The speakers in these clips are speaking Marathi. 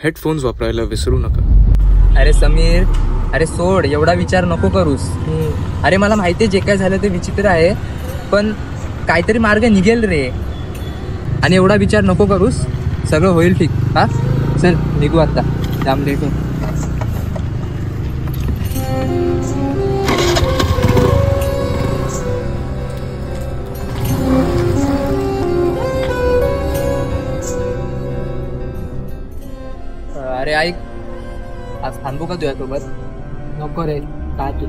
हेडफोन्स वापरायला विसरू नका. अरे समीर, अरे सोड, एवढा विचार नको करूस. अरे मला माहिती आहे जे काय झालं ते विचित्र आहे, पण काहीतरी मार्ग निघेल रे. आणि एवढा विचार नको करूस, सगळं होईल ठीक. हा चल निघू आता, जाम लेट हो. अरे ऐक, आज थांबू का तुझ्यासोबत? नको रे, काय तू.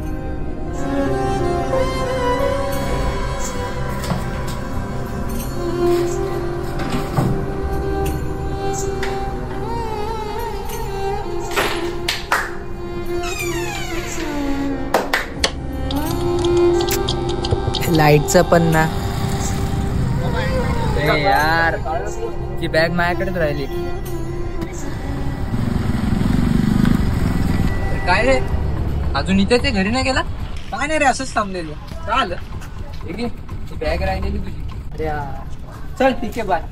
लाईटचं पण ना. यार ती बॅग माझ्याकडेच राहिली. काय रे, अजून इथे ते घरी नाही गेला? काय नाही रे, असंच थांबलेलो. चाल ठीक आहे, ती बॅग राहिलेली तुझी. अरे चल ठीक आहे, बाय.